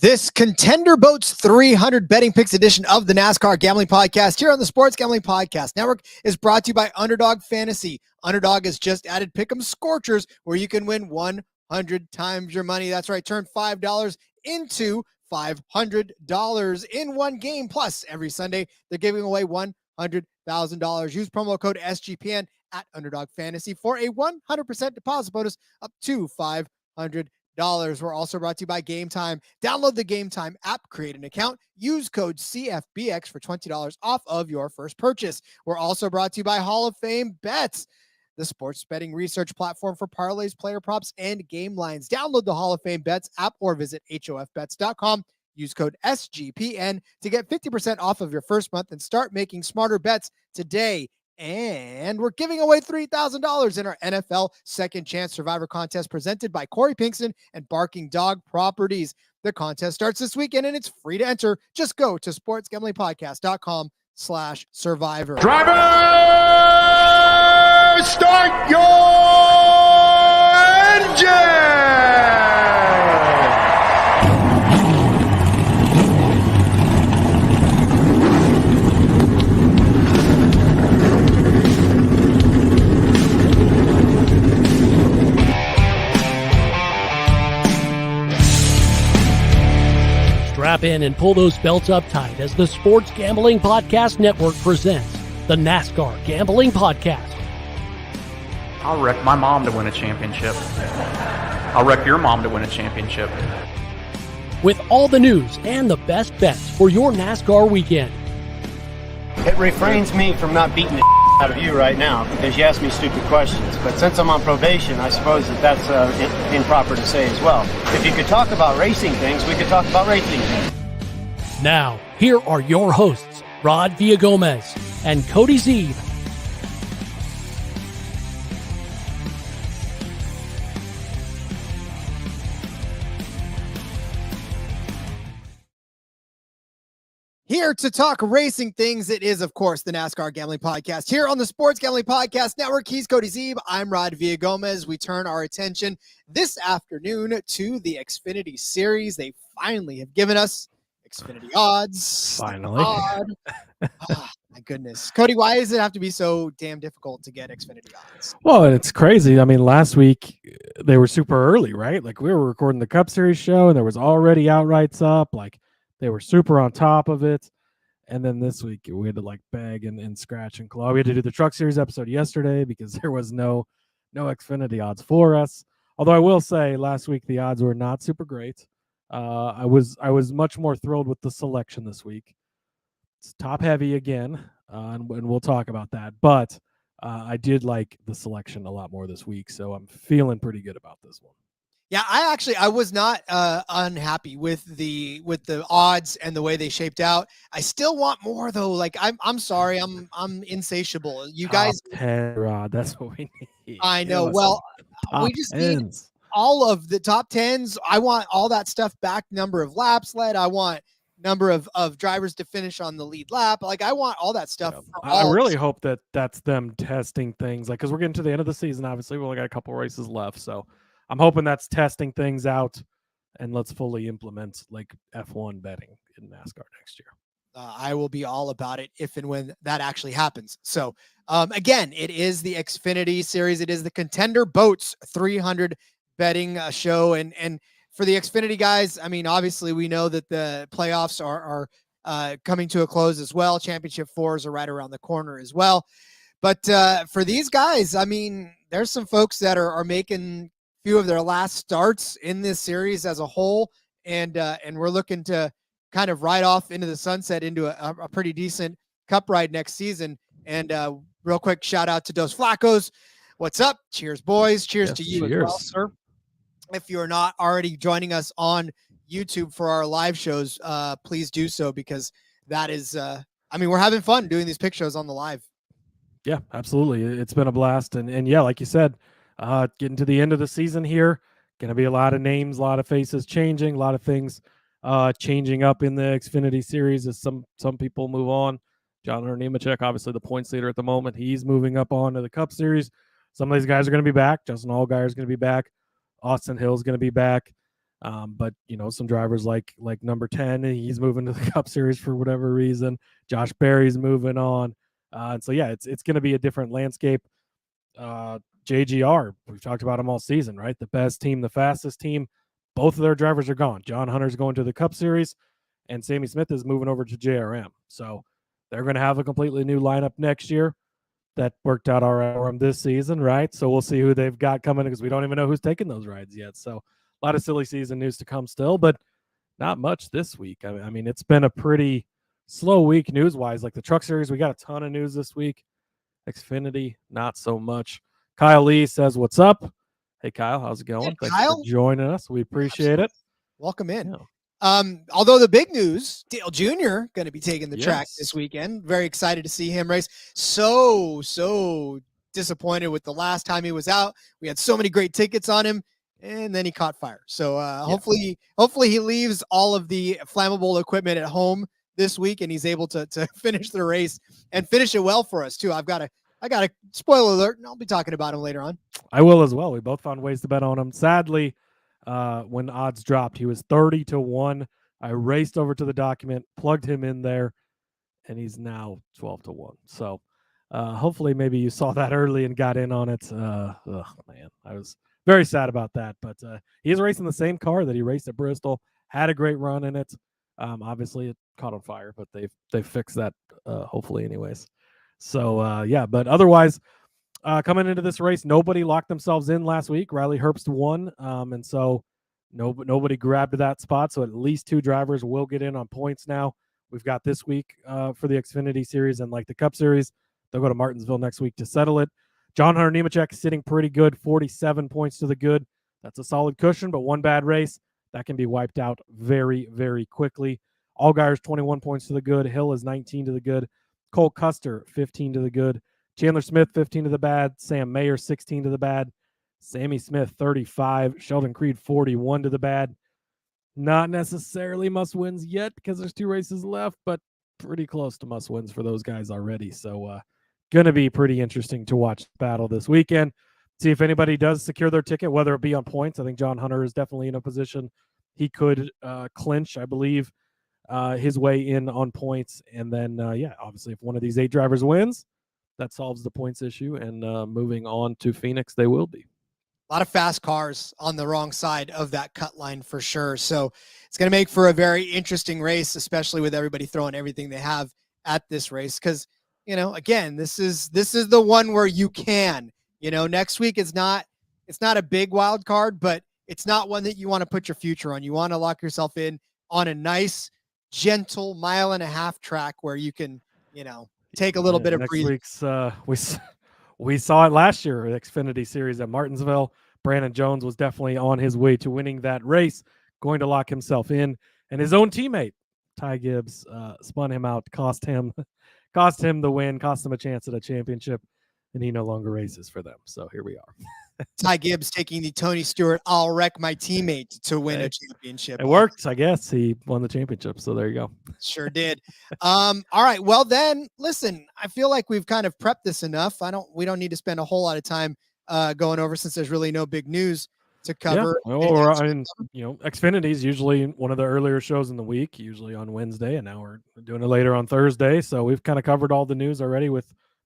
This Contender Boats 300 Betting Picks edition of the NASCAR Gambling Podcast here on the Sports Gambling Podcast Network is brought to you by Underdog Fantasy. Underdog has just added Pick'em Scorchers, where you can win 100 times your money. That's right, turn $5 into $500 in one game. Plus, every Sunday, they're giving away $100,000. Use promo code SGPN at Underdog Fantasy for a 100% deposit bonus up to $500. We're also brought to you by Gametime. Download the Gametime app, create an account, use code CFBX for $20 off of your first purchase. We're also brought to you by Hall of Fame Bets, the sports betting research platform for parlays, player props, and game lines. Download the Hall of Fame Bets app or visit hofbets.com. Use code SGPN to get 50% off of your first month and start making smarter bets today. And we're giving away $3,000 in our NFL Second Chance Survivor Contest presented by Corey Pinkston and Barking Dog Properties. The contest starts this weekend and it's free to enter. Just go to sportsgamblingpodcast.com/survivor. Driver, start your engine! Strap in and pull those belts up tight as the Sports Gambling Podcast Network presents the NASCAR Gambling Podcast. I'll wreck my mom to win a championship. I'll wreck your mom to win a championship. With all the news and the best bets for your NASCAR weekend. It refrains me from not beating the out of you right now because you asked me stupid questions. But since I'm on probation, I suppose that's improper to say as well. If you could talk about racing things, we could talk about racing things. Now, here are your hosts, Rod Villagomez and Cody Zeeb. Here to talk racing things, it is, of course, the NASCAR Gambling Podcast. Here on the Sports Gambling Podcast Network, he's Cody Zeeb. I'm Rod Villagomez. We turn our attention this afternoon to the Xfinity Series. They finally have given us Xfinity odds. Finally. Oh, my goodness. Cody, why does it have to be so damn difficult to get Xfinity odds? Well, it's crazy. I mean, last week they were super early, right? Like we were recording the Cup Series show and there was already outrights up. Like they were super on top of it. And then this week we had to like beg and scratch and claw. We had to do the Truck Series episode yesterday because there was no Xfinity odds for us. Although I will say last week the odds were not super great. I was much more thrilled with the selection this week. It's top heavy again, and we'll talk about that. But I did like the selection a lot more this week, so I'm feeling pretty good about this one. Yeah, I was not unhappy with the odds and the way they shaped out. I still want more though. Like I'm sorry, I'm insatiable. You guys, top 10, Rod, that's what we need. I know. Well, we just need all of the top 10s. I want all that stuff back. Number of laps led. I want number of drivers to finish on the lead lap. Like I want all that stuff. Yeah. I really hope that that's them testing things, like because we're getting to the end of the season. Obviously, we only got a couple races left, so I'm hoping that's testing things out, and let's fully implement like F1 betting in NASCAR next year. I will be all about it if and when that actually happens. So again, it is the Xfinity Series. It is the Contender Boats 300 betting show. And for the Xfinity guys, I mean, obviously we know that the playoffs are coming to a close as well. Championship fours are right around the corner as well. But for these guys, I mean, there's some folks that are making few of their last starts in this series as a whole. And we're looking to kind of ride off into the sunset into a pretty decent cup ride next season. And real quick, shout out to Dos Flacos. What's up? Cheers, boys. Cheers to you as well, sir. If you're not already joining us on YouTube for our live shows, please do so, because that is, I mean, we're having fun doing these pick shows on the live. Yeah, absolutely. It's been a blast. And yeah, like you said, getting to the end of the season here, going to be a lot of names, a lot of faces changing, a lot of things changing up in the Xfinity Series as some people move on. John Nemechek, obviously the points leader at the moment, he's moving up on to the Cup Series. Some of these guys are going to be back. Justin Allgaier is going to be back. Austin Hill is going to be back. But some drivers like number 10, he's moving to the Cup Series for whatever reason. Josh Berry's moving on. And so, yeah, it's going to be a different landscape. JGR, we've talked about them all season, right? The best team, the fastest team. Both of their drivers are gone. John Hunter's going to the Cup Series, and Sammy Smith is moving over to JRM. So they're going to have a completely new lineup next year. That worked out all right for them this season, right? So we'll see who they've got coming because we don't even know who's taking those rides yet. So a lot of silly season news to come still, but not much this week. I mean, it's been a pretty slow week news-wise. Like the Truck Series, we got a ton of news this week. Xfinity, not so much. Kyle Lee says, what's up? Hey, Kyle, how's it going? Hey, Thanks Kyle. for joining us. We appreciate it. Welcome in. Yeah. Although the big news, Dale Jr. going to be taking the track Yes. this weekend. Very excited to see him race. So disappointed with the last time he was out. We had so many great tickets on him, and then he caught fire. So hopefully he leaves all of the flammable equipment at home this week, and he's able to finish the race and finish it well for us too. I got a spoiler alert, and I'll be talking about him later on. I will as well. We both found ways to bet on him. Sadly, when odds dropped, he was 30-1. I raced over to the document, plugged him in there, and he's now 12-1. So hopefully maybe you saw that early and got in on it. Man, I was very sad about that. But he's racing the same car that he raced at Bristol, had a great run in it. Obviously, it caught on fire, but they've fixed that hopefully anyways. So, yeah, but otherwise, coming into this race, nobody locked themselves in last week. Riley Herbst won, and so nobody grabbed that spot. So at least 2 drivers will get in on points now. We've got this week for the Xfinity Series and like the Cup Series. They'll go to Martinsville next week to settle it. John Hunter Nemechek sitting pretty good, 47 points to the good. That's a solid cushion, but one bad race, that can be wiped out very, very quickly. Allgaier's 21 points to the good. Hill is 19 to the good. Cole Custer, 15 to the good. Chandler Smith, 15 to the bad. Sam Mayer, 16 to the bad. Sammy Smith, 35. Sheldon Creed, 41 to the bad. Not necessarily must-wins yet because there's 2 races left, but pretty close to must-wins for those guys already. So going to be pretty interesting to watch the battle this weekend. See if anybody does secure their ticket, whether it be on points. I think John Hunter is definitely in a position he could clinch, I believe, his way in on points. And then, obviously, if one of these 8 drivers wins, that solves the points issue. And moving on to Phoenix, they will be. A lot of fast cars on the wrong side of that cut line for sure. So it's going to make for a very interesting race, especially with everybody throwing everything they have at this race. Because, again, this is the one where you can, next week it's not a big wild card, but it's not one that you want to put your future on. You want to lock yourself in on a nice, gentle 1.5-mile track where you can, take a little bit of next breathing. Week's we saw it last year at Xfinity Series at Martinsville. Brandon Jones was definitely on his way to winning that race, going to lock himself in, and his own teammate Ty Gibbs spun him out, cost him the win, cost him a chance at a championship, and he no longer races for them. So here we are. Ty Gibbs taking the Tony Stewart, I'll wreck my teammate to win a championship. It worked, I guess. He won the championship, so there you go. Sure did. All right. Well, then, listen, I feel like we've kind of prepped this enough. We don't need to spend a whole lot of time going over since there's really no big news to cover. Yeah. Well, Xfinity is usually one of the earlier shows in the week, usually on Wednesday, and now we're doing it later on Thursday. So we've kind of covered all the news already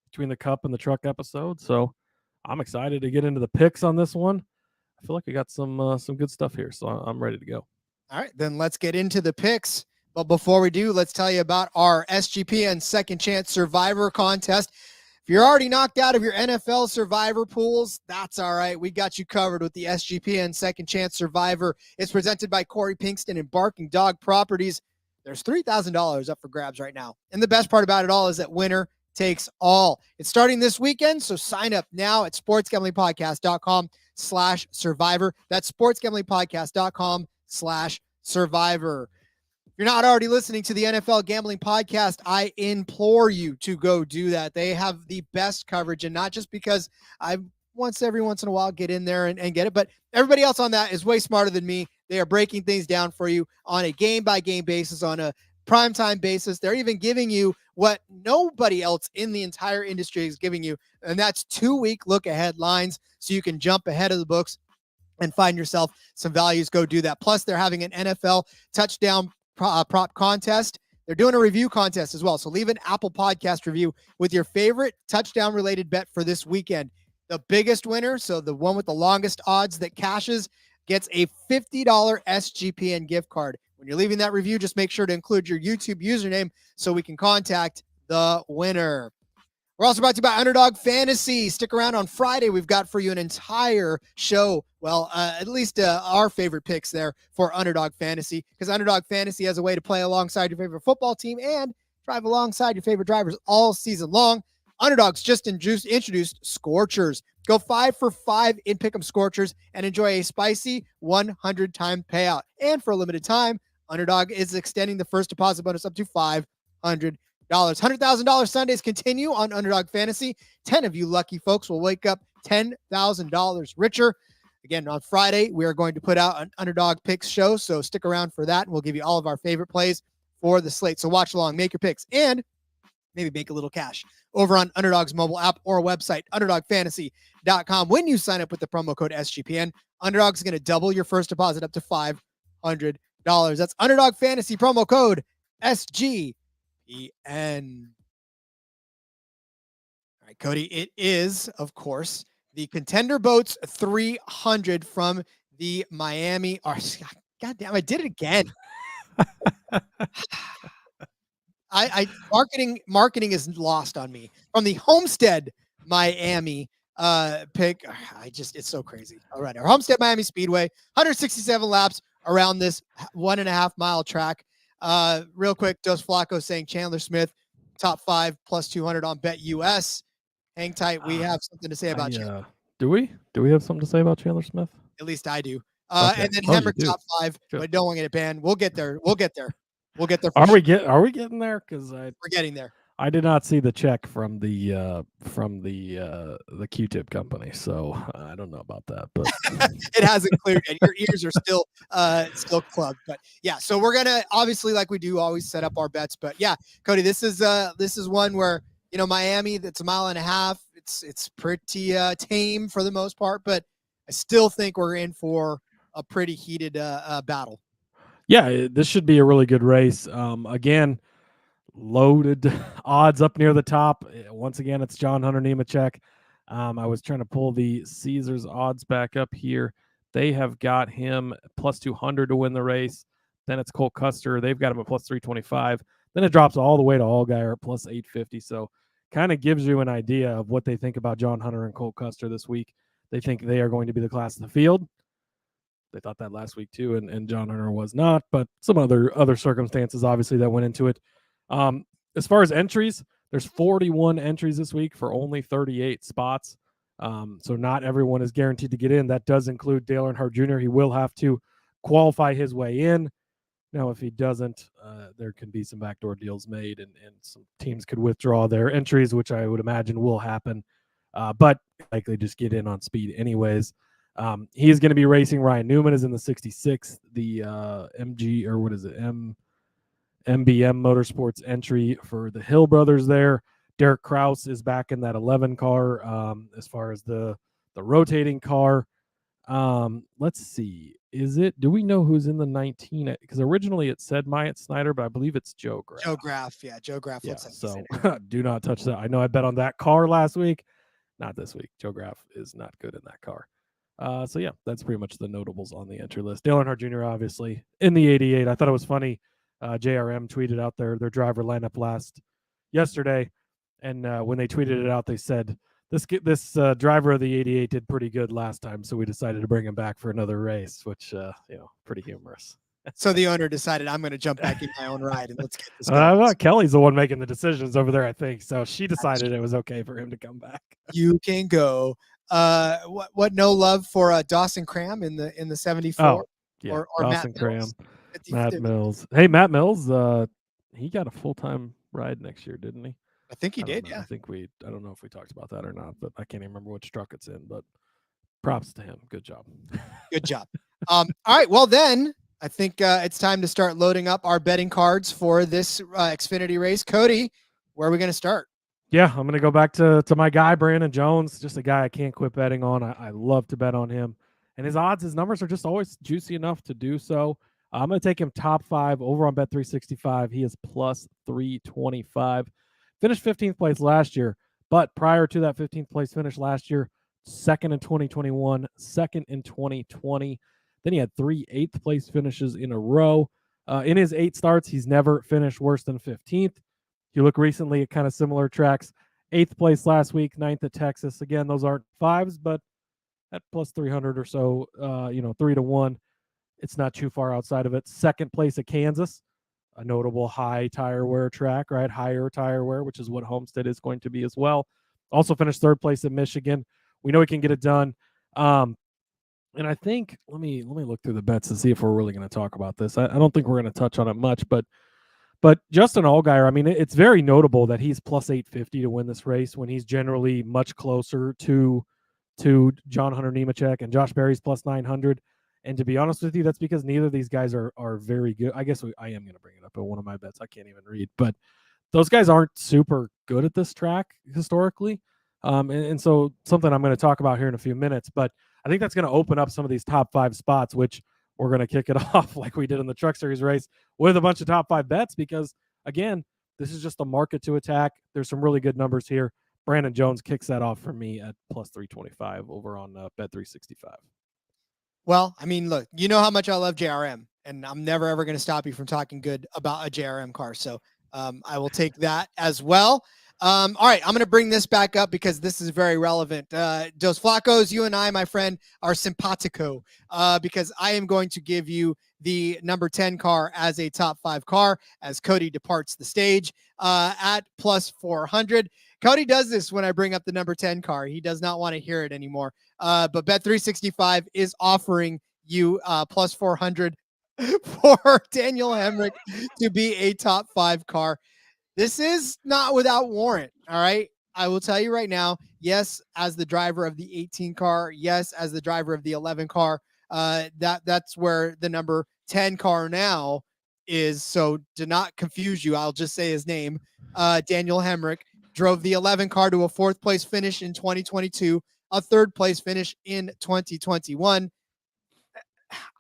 between the Cup and the Truck episode. So I'm excited to get into the picks on this one. I feel like we got some good stuff here, so I'm ready to go. All right, then let's get into the picks. But before we do, let's tell you about our SGPN Second Chance Survivor Contest. If you're already knocked out of your NFL Survivor pools, that's all right. We got you covered with the SGPN Second Chance Survivor. It's presented by Corey Pinkston and Barking Dog Properties. There's $3,000 up for grabs right now. And the best part about it all is that winner takes all. It's starting this weekend, so sign up now at sportsgamblingpodcast.com/survivor. That's sportsgamblingpodcast.com/survivor. If you're not already listening to the NFL Gambling Podcast, I implore you to go do that. They have the best coverage, and not just because I every once in a while get in there and get it, but everybody else on that is way smarter than me. They are breaking things down for you on a game-by-game basis, on a primetime basis. They're even giving you what nobody else in the entire industry is giving you, and that's 2-week look-ahead lines, so you can jump ahead of the books and find yourself some values, go do that. Plus, they're having an NFL touchdown prop contest. They're doing a review contest as well. So leave an Apple Podcast review with your favorite touchdown-related bet for this weekend. The biggest winner, so the one with the longest odds that cashes, gets a $50 SGPN gift card. When you're leaving that review, just make sure to include your YouTube username so we can contact the winner. We're also brought to you by Underdog Fantasy. Stick around on Friday. We've got for you an entire show. Well, at least our favorite picks there for Underdog Fantasy, because Underdog Fantasy has a way to play alongside your favorite football team and drive alongside your favorite drivers all season long. Underdog's just introduced Scorchers. Go 5 for 5 in Pick'em Scorchers and enjoy a spicy 100-time payout. And for a limited time, Underdog is extending the first deposit bonus up to $500. $100,000 Sundays continue on Underdog Fantasy. 10 of you lucky folks will wake up $10,000 richer. Again, on Friday, we are going to put out an Underdog Picks show, so stick around for that, and we'll give you all of our favorite plays for the slate. So watch along, make your picks, and maybe make a little cash over on Underdog's mobile app or website, underdogfantasy.com. When you sign up with the promo code SGPN, Underdog's going to double your first deposit up to $500. That's Underdog Fantasy promo code SGPN. All right, Cody, it is, of course, the Contender Boats 300 from the Miami. God damn, I did it again. Marketing is lost on me. From the Homestead-Miami pick. It's so crazy. All right, our Homestead-Miami Speedway, 167 laps around this 1.5 mile track. Real quick, Dos Flacco saying Chandler Smith, top 5 plus 200 on Bet US. Hang tight. We have something to say about Chandler. Do we have something to say about Chandler Smith? At least I do. Okay. And then Hemrick top 5, but don't want to get it banned. We'll get there. We'll get there. Are we getting there? Because we're getting there. I did not see the check from the Q-tip company, so I don't know about that. But it hasn't cleared yet. Your ears are still clubbed. But yeah, so we're gonna obviously, like we do, always set up our bets. But yeah, Cody, this is one where Miami, that's 1.5 miles. It's pretty tame for the most part, but I still think we're in for a pretty heated battle. Yeah, this should be a really good race. Again, loaded odds up near the top. Once again, it's John Hunter Nemechek. I was trying to pull the Caesars odds back up here. They have got him plus 200 to win the race. Then it's Colt Custer. They've got him at plus 325. Then it drops all the way to Allgaier at plus 850. So kind of gives you an idea of what they think about John Hunter and Colt Custer this week. They think they are going to be the class of the field. They thought that last week too, and John Hunter was not, but some other circumstances obviously that went into it. As far as entries, there's 41 entries this week for only 38 spots. So not everyone is guaranteed to get in. That does include Dale Earnhardt Jr. He will have to qualify his way in. Now, if he doesn't, there can be some backdoor deals made, and some teams could withdraw their entries, which I would imagine will happen. But likely just get in on speed anyways. He's going to be racing. Ryan Newman is in the 66th. The MBM Motorsports entry for the Hill brothers there. Derek Kraus is back in that 11 car. As far as the rotating car, let's see. Do we know who's in the 19? Because originally it said Myatt Snyder, but I believe it's Joe Graff. Joe Graff looks like so do not touch that. I know I bet on that car last week. Not this week. Joe Graff is not good in that car. So yeah, that's pretty much the notables on the entry list. Dale Earnhardt Jr. obviously in the 88. I thought it was funny. JRM tweeted out their driver lineup yesterday, and when they tweeted it out, they said this driver of the 88 did pretty good last time, so we decided to bring him back for another race, which pretty humorous. So the owner decided, I'm going to jump back in my own ride and let's get this going. Kelly's the one making the decisions over there, I think. So she decided it was okay for him to come back. You can go. What no love for Dawson Cram in the 74? Oh, yeah, or Dawson Cram, Matt Mills. Hey, Matt Mills, he got a full-time ride next year, didn't he? I think he did, yeah. I don't know if we talked about that or not, but I can't even remember which truck it's in, but props to him. Good job. Good job. All right, well then, I think it's time to start loading up our betting cards for this Xfinity race. Cody, where are we going to start? Yeah, I'm going to go back to my guy, Brandon Jones, just a guy I can't quit betting on. I love to bet on him. and his numbers are just always juicy enough to do so. I'm going to take him top 5 over on Bet365. He is plus 325. Finished 15th place last year, but prior to that 15th place finish last year, second in 2021, second in 2020. Then he had 3 8th place finishes in a row. In his 8 starts, he's never finished worse than 15th. If you look recently at kind of similar tracks, 8th place last week, 9th at Texas. Again, those aren't 5s, but at plus 300 or so, 3-1. It's not too far outside of it. 2nd place at Kansas, a notable high tire wear track, right? Higher tire wear, which is what Homestead is going to be as well. Also finished 3rd place at Michigan. We know he can get it done. And I think, let me look through the bets to see if we're really going to talk about this. I don't think we're going to touch on it much, but Justin Allgaier, I mean, it's very notable that he's plus 850 to win this race when he's generally much closer to John Hunter Nemechek, and Josh Berry's plus 900. And to be honest with you, that's because neither of these guys are very good. I guess I am going to bring it up at one of my bets. I can't even read, but those guys aren't super good at this track historically. And so something I'm going to talk about here in a few minutes, but I think that's going to open up some of these top 5 spots, which we're going to kick it off like we did in the Truck Series race with a bunch of top 5 bets, because again, this is just a market to attack. There's some really good numbers here. Brandon Jones kicks that off for me at plus 325 over on Bet365. Well, I mean, look, you know how much I love JRM, and I'm never, ever going to stop you from talking good about a JRM car. So I will take that as well. All right, I'm going to bring this back up because this is very relevant. Dos Flacos, you and I, my friend, are simpatico because I am going to give you the number 10 car as a top 5 car as Cody departs the stage at plus 400. Cody does this when I bring up the number 10 car. He does not want to hear it anymore. But Bet365 is offering you plus 400 for Daniel Hemrick to be a top 5 car. This is not without warrant. All right. I will tell you right now. Yes, as the driver of the 18 car. Yes, as the driver of the 11 car. That's where the number 10 car now is. So to not confuse you, I'll just say his name. Daniel Hemrick drove the 11 car to a 4th place finish in 2022, a 3rd place finish in 2021.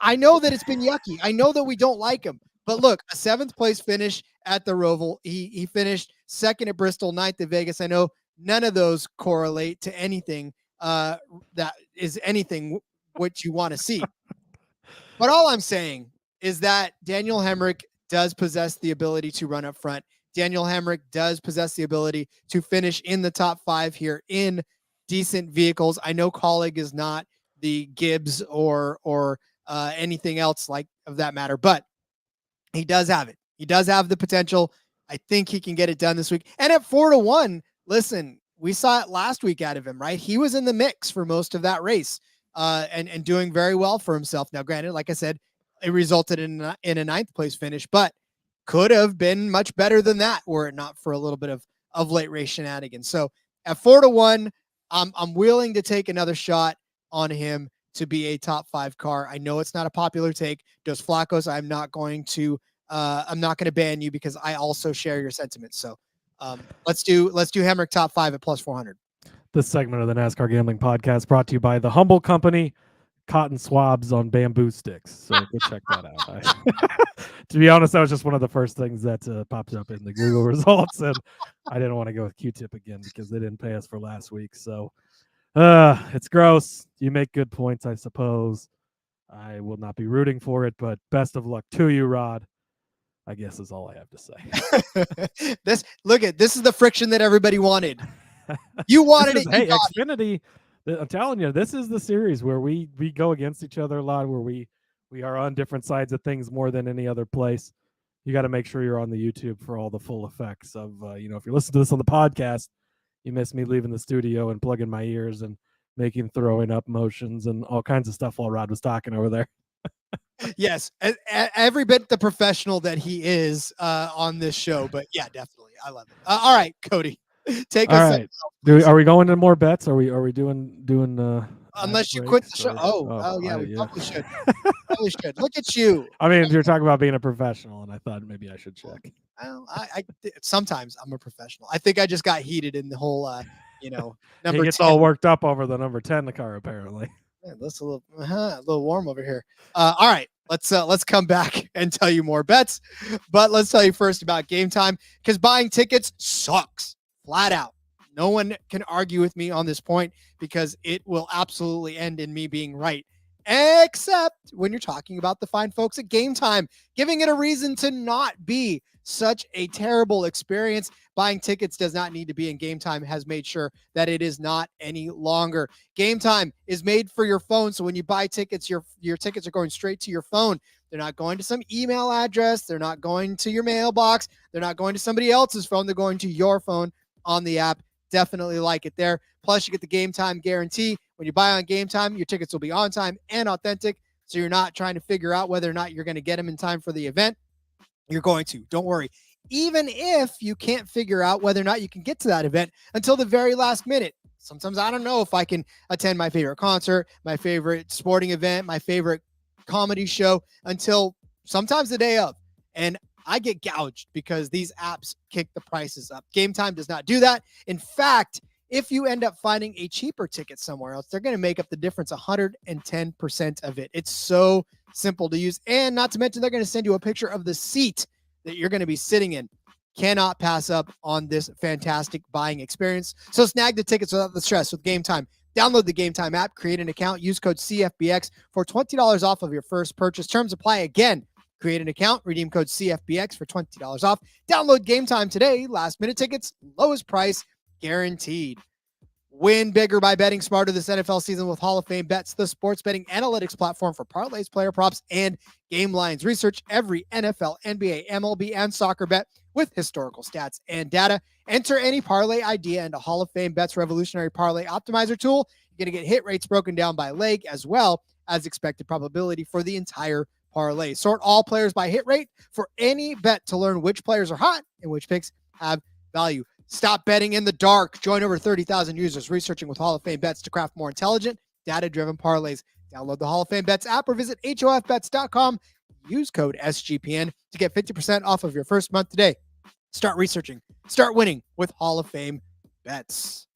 I know that it's been yucky. I know that we don't like him, but look, a 7th place finish at the Roval. He finished 2nd at Bristol, 9th at Vegas. I know none of those correlate to anything that is anything what you want to see. But all I'm saying is that Daniel Hemrick does possess the ability to run up front. Daniel Hemrick does possess the ability to finish in the top 5 here in decent vehicles. I know Colleague is not the Gibbs or anything else like of that matter, but he does have it. He does have the potential. I think he can get it done this week. And at 4-1, listen, we saw it last week out of him, right? He was in the mix for most of that race and doing very well for himself. Now, granted, like I said, it resulted in a 9th place finish, but could have been much better than that were it not for a little bit of late race shenanigans. So at 4-1, I'm willing to take another shot on him to be a top 5 car. I know it's not a popular take. Dos Flacos, I'm not going to ban you because I also share your sentiments. So let's do Hemrick top 5 at plus 400. This segment of the NASCAR Gambling Podcast brought to you by the humble company Cotton Swabs on Bamboo Sticks. So go check that out. To be honest, that was just one of the first things that popped up in the Google results, and I didn't want to go with Q-Tip again because they didn't pay us for last week. So it's gross. You make good points, I suppose. I will not be rooting for it, but best of luck to you, Rod, I guess is all I have to say. This is the friction that everybody wanted. You wanted it. Hey, Xfinity, I'm telling you, this is the series where we go against each other a lot, where we are on different sides of things more than any other place. You got to make sure you're on the YouTube for all the full effects of, if you listen to this on the podcast, you miss me leaving the studio and plugging my ears and making throwing up motions and all kinds of stuff while Rod was talking over there. Yes, every bit the professional that he is on this show, but yeah, definitely, I love it. All right, Cody, take us. All right, are we going to more bets? Are we doing? Unless you quit the show. Oh yeah, we probably should. Probably should. Look at you. I mean, you're talking about being a professional, and I thought maybe I should check. Well, I sometimes I'm a professional. I think I just got heated in the whole, number. He gets 10. all worked up over the number 10 the car apparently. Man, that's a little warm over here. All right, let's come back and tell you more bets, but let's tell you first about Gametime, because buying tickets sucks flat out. No one can argue with me on this point because it will absolutely end in me being right, except when you're talking about the fine folks at Gametime, giving it a reason to not be such a terrible experience. Buying tickets does not need to be, and Gametime has made sure that it is not any longer. Gametime is made for your phone, so when you buy tickets, your tickets are going straight to your phone. They're not going to some email address. They're not going to your mailbox. They're not going to somebody else's phone. They're going to your phone on the app. Definitely like it there. Plus, you get the Gametime guarantee. When you buy on Gametime, your tickets will be on time and authentic, so you're not trying to figure out whether or not you're going to get them in time for the event. You're going to. Don't worry. Even if you can't figure out whether or not you can get to that event until the very last minute. Sometimes I don't know if I can attend my favorite concert, my favorite sporting event, my favorite comedy show until sometimes the day of. And I get gouged because these apps kick the prices up. Gametime does not do that. In fact, if you end up finding a cheaper ticket somewhere else, they're going to make up the difference 110% of it. It's so simple to use. And not to mention, they're going to send you a picture of the seat that you're going to be sitting in. Cannot pass up on this fantastic buying experience. So snag the tickets without the stress with Gametime. Download the Gametime app, create an account, use code CFBX for $20 off of your first purchase. Terms apply again. Create an account, redeem code CFBX for $20 off. Download Gametime today. Last minute tickets, lowest price guaranteed. Win bigger by betting smarter this NFL season with Hall of Fame Bets, the sports betting analytics platform for parlays, player props, and game lines. Research every NFL, NBA, MLB, and soccer bet with historical stats and data. Enter any parlay idea into Hall of Fame Bets revolutionary parlay optimizer tool. You're going to get hit rates broken down by leg as well as expected probability for the entire parlay. Sort all players by hit rate for any bet to learn which players are hot and which picks have value. Stop betting in the dark. Join over 30,000 users researching with Hall of Fame Bets to craft more intelligent, data-driven parlays. Download the Hall of Fame Bets app or visit hofbets.com. Use code SGPN to get 50% off of your first month today. Start researching. Start winning with Hall of Fame Bets.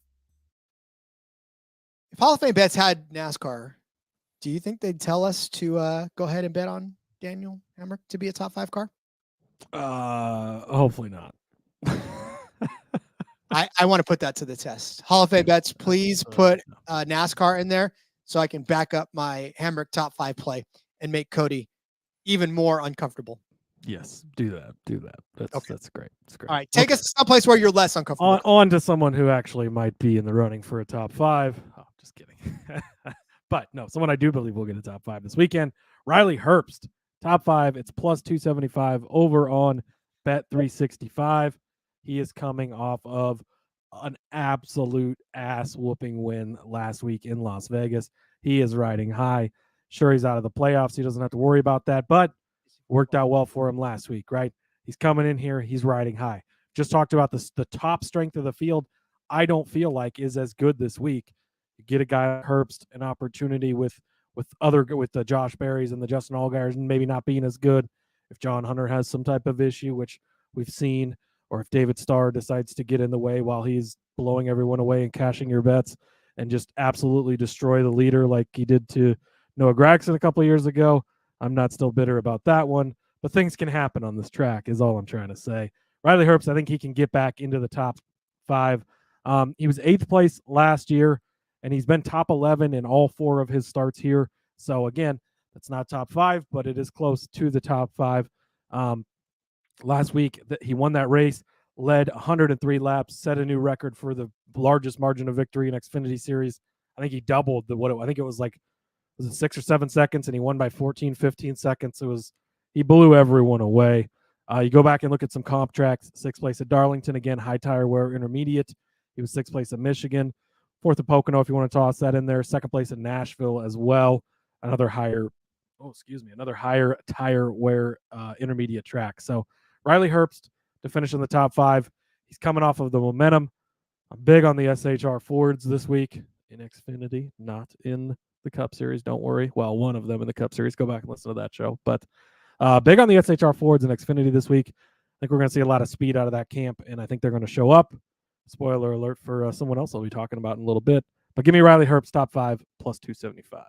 If Hall of Fame Bets had NASCAR, do you think they'd tell us to go ahead and bet on Daniel Hemrick to be a top 5 car? Hopefully not. I want to put that to the test. Hall of Fame Bets, please put NASCAR in there so I can back up my Hemrick top 5 play and make Cody even more uncomfortable. Yes, do that. That's great. That's great. All right, take us to someplace where you're less uncomfortable. On to someone who actually might be in the running for a top 5. Oh, just kidding. But no, someone I do believe will get a top 5 this weekend. Riley Herbst, top 5. It's plus 275 over on Bet 365. He is coming off of an absolute ass whooping win last week in Las Vegas. He is riding high. Sure, he's out of the playoffs. He doesn't have to worry about that, but worked out well for him last week, right? He's coming in here. He's riding high. Just talked about the top strength of the field. I don't feel like is as good this week. You get a guy like Herbst an opportunity with the Josh Berrys and the Justin Allgaiers and maybe not being as good. If John Hunter has some type of issue, which we've seen, or if David Starr decides to get in the way while he's blowing everyone away and cashing your bets and just absolutely destroy the leader like he did to Noah Gragson a couple of years ago, I'm not still bitter about that one. But things can happen on this track is all I'm trying to say. Riley Herbst, I think he can get back into the top 5. He was 8th place last year, and he's been top 11 in all 4 of his starts here. So, again, that's not top 5, but it is close to the top 5. Last week, he won that race, led 103 laps, set a new record for the largest margin of victory in Xfinity Series. I think he doubled I think it was 6 or 7 seconds, and he won by 14, 15 seconds. He blew everyone away. You go back and look at some comp tracks. 6th place at Darlington, again, high tire wear intermediate. He was 6th place at Michigan. 4th at Pocono, if you want to toss that in there. 2nd place at Nashville as well. Another higher tire wear intermediate track. So Riley Herbst to finish in the top 5. He's coming off of the momentum. I'm big on the SHR Fords this week in Xfinity, not in the Cup Series. Don't worry. Well, one of them in the Cup Series. Go back and listen to that show. But big on the SHR Fords in Xfinity this week. I think we're going to see a lot of speed out of that camp, and I think they're going to show up. Spoiler alert for someone else I'll be talking about in a little bit. But give me Riley Herbst top 5 plus 275.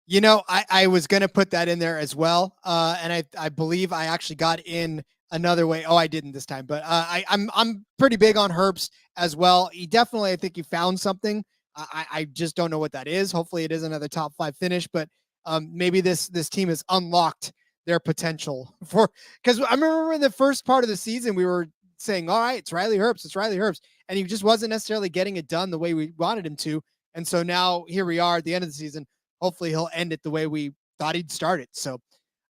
You know, I was going to put that in there as well. And I believe I actually got in another way. Oh, I didn't this time, but I'm pretty big on Herbst as well. He definitely, I think he found something. I just don't know what that is. Hopefully it is another top 5 finish, but maybe this team has unlocked their potential because I remember in the first part of the season, we were saying, all right, it's Riley Herbst. And he just wasn't necessarily getting it done the way we wanted him to. And so now here we are at the end of the season. Hopefully he'll end it the way we thought he'd start it. So,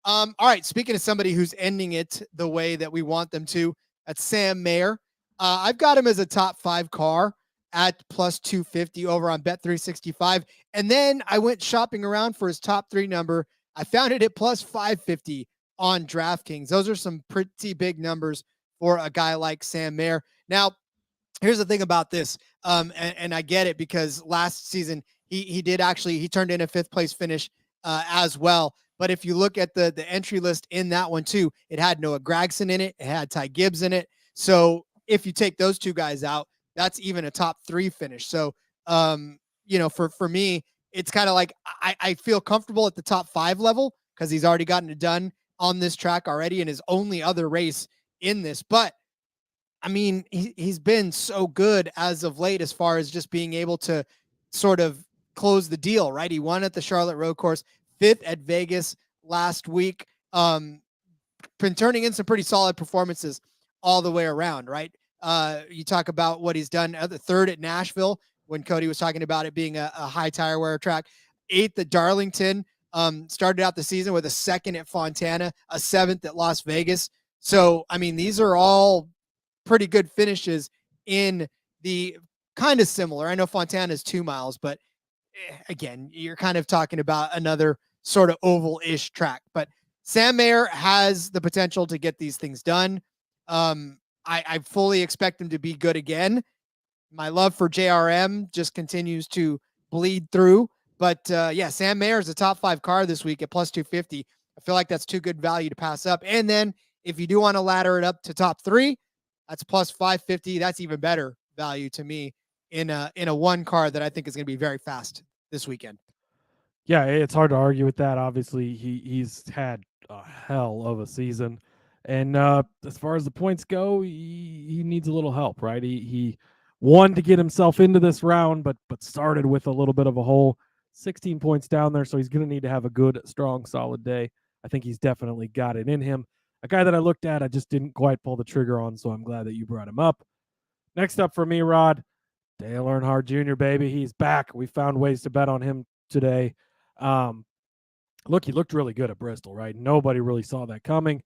all right. Speaking of somebody who's ending it the way that we want them to, that's Sam Mayer. I've got him as a top 5 car at plus 250 over on Bet365. And then I went shopping around for his top 3 number. I found it at plus 550 on DraftKings. Those are some pretty big numbers for a guy like Sam Mayer. Now, here's the thing about this. And I get it because last season he turned in a 5th place finish as well. But if you look at the entry list in that one too, it had Noah Gragson in it. It had Ty Gibbs in it. So if you take those 2 guys out, that's even a top 3 finish. So, for me, it's kind of like I feel comfortable at the top 5 level because he's already gotten it done on this track already in his only other race in this. But I mean, he's been so good as of late as far as just being able to sort of close the deal, right? He won at the Charlotte Road Course, 5th at Vegas last week. Been turning in some pretty solid performances all the way around, right? You talk about what he's done at the 3rd at Nashville when Cody was talking about it being a high tire wear track, 8th at Darlington, started out the season with a 2nd at Fontana, a 7th at Las Vegas. So, I mean, these are all pretty good finishes in the kind of similar. I know Fontana is 2 miles, but again, you're kind of talking about another sort of oval-ish track. But Sam Mayer has the potential to get these things done. I fully expect him to be good again. My love for JRM just continues to bleed through. But Sam Mayer is a top 5 car this week at plus 250. I feel like that's too good value to pass up. And then if you do want to ladder it up to top 3, that's plus 550. That's even better value to me in a 1 car that I think is going to be very fast this weekend. Yeah, it's hard to argue with that. Obviously, he's had a hell of a season. And as far as the points go, he needs a little help, right? He won to get himself into this round, but started with a little bit of a hole. 16 points down there, so he's going to need to have a good, strong, solid day. I think he's definitely got it in him. A guy that I looked at, I just didn't quite pull the trigger on, so I'm glad that you brought him up. Next up for me, Rod, Dale Earnhardt Jr., baby. He's back. We found ways to bet on him today. Look, he looked really good at Bristol, right? Nobody really saw that coming.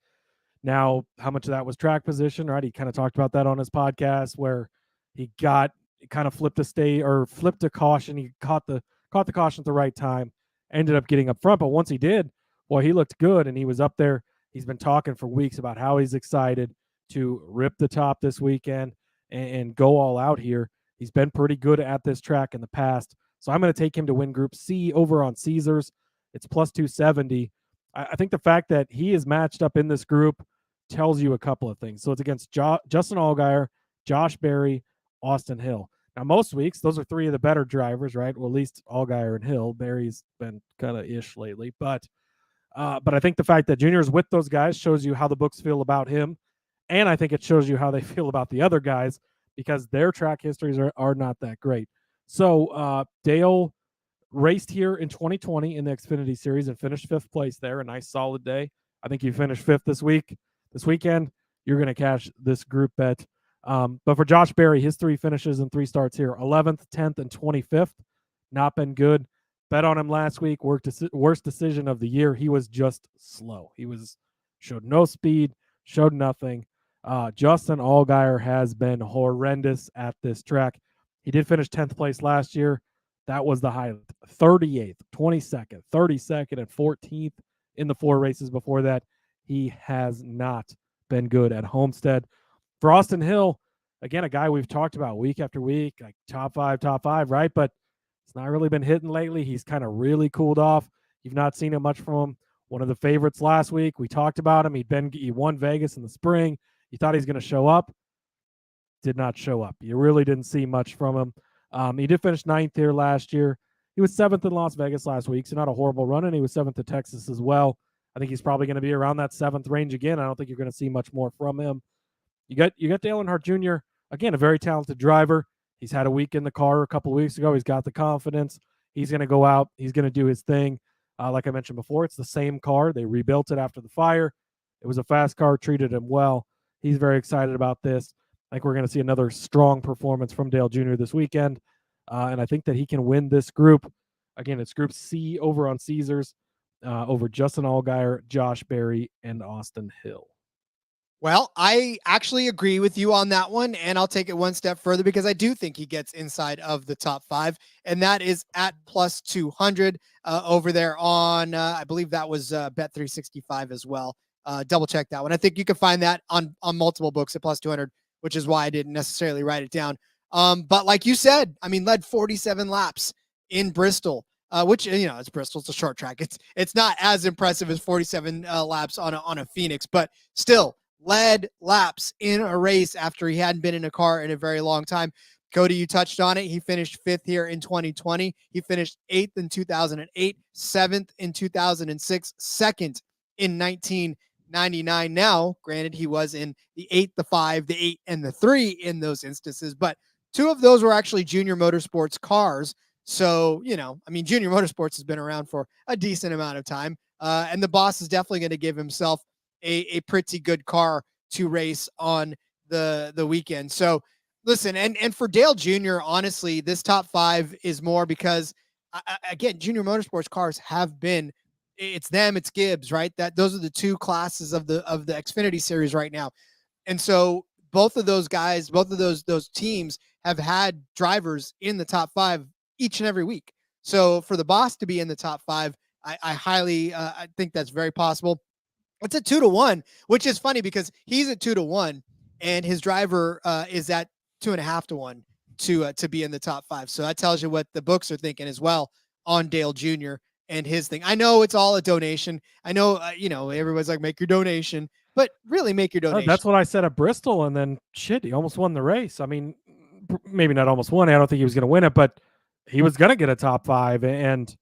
Now, how much of that was track position, right? He kind of talked about that on his podcast where he kind of flipped a caution. He caught the caution at the right time, ended up getting up front. But once he did, well, he looked good and he was up there. He's been talking for weeks about how he's excited to rip the top this weekend and go all out here. He's been pretty good at this track in the past. So I'm going to take him to win Group C over on Caesars. It's plus 270. I think the fact that he is matched up in this group tells you a couple of things. So it's against Justin Allgaier, Josh Berry, Austin Hill. Now, most weeks, those are 3 of the better drivers, right? Well, at least Allgaier and Hill. Berry's been kind of ish lately. But I think the fact that Junior is with those guys shows you how the books feel about him. And I think it shows you how they feel about the other guys because their track histories are not that great. So Dale raced here in 2020 in the Xfinity Series and finished 5th place there. A nice solid day. I think you finished 5th this weekend. You're going to cash this group bet. But for Josh Berry, his 3 finishes and 3 starts here, 11th, 10th, and 25th. Not been good. Bet on him last week. Worst decision of the year. He was just slow. Showed no speed, showed nothing. Justin Allgaier has been horrendous at this track. He did finish 10th place last year. That was the highlight. 38th, 22nd, 32nd, and 14th in the 4 races before that. He has not been good at Homestead. For Austin Hill, again, a guy we've talked about week after week, like top five, right? But it's not really been hitting lately. He's kind of really cooled off. You've not seen it much from him. One of the favorites last week. We talked about him. He won Vegas in the spring. You thought he's going to show up. Did not show up. You really didn't see much from him. He did finish 9th here last year. He was 7th in Las Vegas last week, so not a horrible run, and he was 7th at Texas as well. I think he's probably going to be around that 7th range again. I don't think you're going to see much more from him. You got Dale Earnhardt Jr., again, a very talented driver. He's had a week in the car a couple of weeks ago. He's got the confidence. He's going to go out. He's going to do his thing. Like I mentioned before, it's the same car. They rebuilt it after the fire. It was a fast car, treated him well. He's very excited about this. I think we're going to see another strong performance from Dale Jr. this weekend. And I think that he can win this group. Again, it's Group C over on Caesars, over Justin Allgaier, Josh Berry, and Austin Hill. Well, I actually agree with you on that one, and I'll take it one step further because I do think he gets inside of the top 5, and that is at plus 200 over there on, I believe that was Bet365 as well. Double check that one. I think you can find that on multiple books at plus 200, which is why I didn't necessarily write it down. But like you said, I mean, led 47 laps in Bristol, which, it's Bristol, it's a short track. It's not as impressive as 47 laps on a Phoenix, but still, led laps in a race after he hadn't been in a car in a very long time. Cody, you touched on it. He finished 5th here in 2020. He finished 8th in 2008, 7th in 2006, 2nd in 1999. Now, granted, he was in the 8, the 5, the 8, and the 3 in those instances, but 2 of those were actually Junior Motorsports cars. So, Junior Motorsports has been around for a decent amount of time. And the boss is definitely going to give himself a pretty good car to race on the weekend. So listen, and for Dale Jr., honestly, this top 5 is more because again, Junior Motorsports cars have been, it's them, it's Gibbs, right? Those are the 2 classes of the Xfinity Series right now. And so both of those guys, both of those teams have had drivers in the top 5 each and every week. So for the boss to be in the top 5, I highly I think that's very possible. It's a 2-1, which is funny because he's at 2-1 and his driver is at 2.5-1 to be in the top 5. So that tells you what the books are thinking as well on Dale Jr. and his thing. I know it's all a donation. I know, everybody's like, make your donation, but really make your donation. That's what I said at Bristol. And then he almost won the race. I mean, maybe not almost won. I don't think he was going to win it, but he was going to get a top 5 and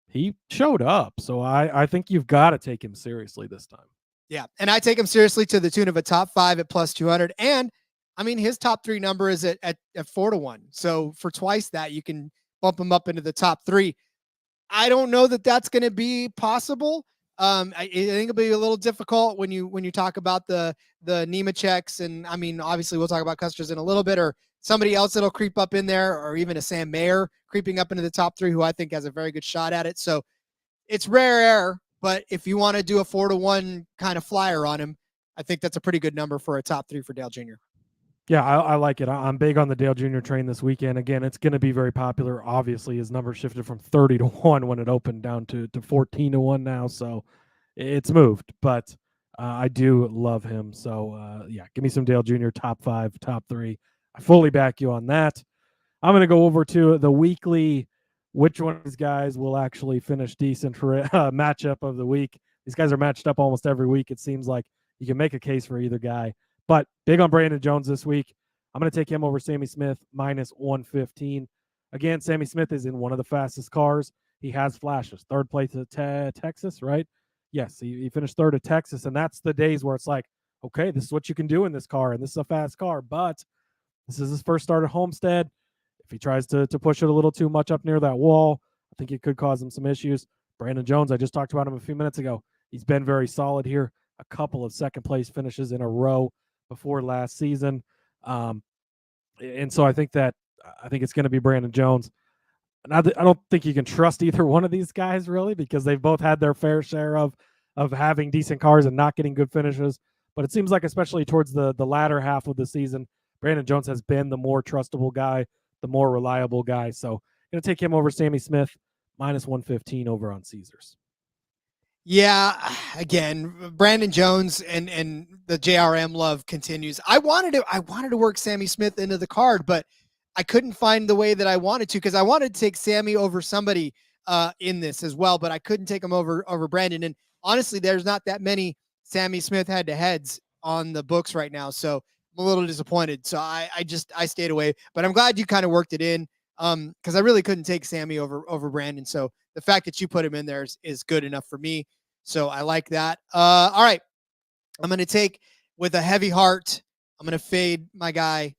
he showed up. So I think you've got to take him seriously this time. Yeah. And I take him seriously to the tune of a top 5 at plus 200. And I mean, his top 3 number is at 4-1. So for twice that, you can bump him up into the top 3. I don't know that that's going to be possible. I think it'll be a little difficult when you talk about the Nemecheks, and I mean, obviously we'll talk about Custer's in a little bit, or somebody else that'll creep up in there, or even a Sam Mayer creeping up into the top 3, who I think has a very good shot at it. So it's rare air, but if you want to do a 4-1 kind of flyer on him, I think that's a pretty good number for a top 3 for Dale Jr. Yeah, I like it. I'm big on the Dale Jr. train this weekend. Again, it's going to be very popular. Obviously, his number shifted from 30-1 when it opened down to 14-1 now, so it's moved. But I do love him. So, give me some Dale Jr. top 5, top 3. I fully back you on that. I'm going to go over to the weekly, which one of these guys will actually finish decent for matchup of the week. These guys are matched up almost every week. It seems like you can make a case for either guy. But big on Brandon Jones this week. I'm going to take him over Sammy Smith, minus 115. Again, Sammy Smith is in one of the fastest cars. He has flashes. 3rd place at Texas, right? Yes, he finished 3rd at Texas, and that's the days where it's like, okay, this is what you can do in this car, and this is a fast car, but this is his first start at Homestead. If he tries to push it a little too much up near that wall, I think it could cause him some issues. Brandon Jones, I just talked about him a few minutes ago. He's been very solid here. A couple of second-place finishes in a row before last season. And so I think it's going to be Brandon Jones. And I don't think you can trust either one of these guys really, because they've both had their fair share of having decent cars and not getting good finishes. But it seems like, especially towards the latter half of the season, Brandon Jones has been the more trustable guy, the more reliable guy. So I'm going to take him over Sammy Smith, minus 115 over on Caesars. Yeah, again, Brandon Jones and the JRM love continues. I wanted to work Sammy Smith into the card, but I couldn't find the way that I wanted to, because I wanted to take Sammy over somebody in this as well, but I couldn't take him over Brandon. And honestly, there's not that many Sammy Smith head-to-heads on the books right now, so I'm a little disappointed. So I stayed away, but I'm glad you kind of worked it in. Because I really couldn't take Sammy over Brandon. So the fact that you put him in there is good enough for me. So I like that. All right. I'm going to take with a heavy heart. I'm going to fade my guy,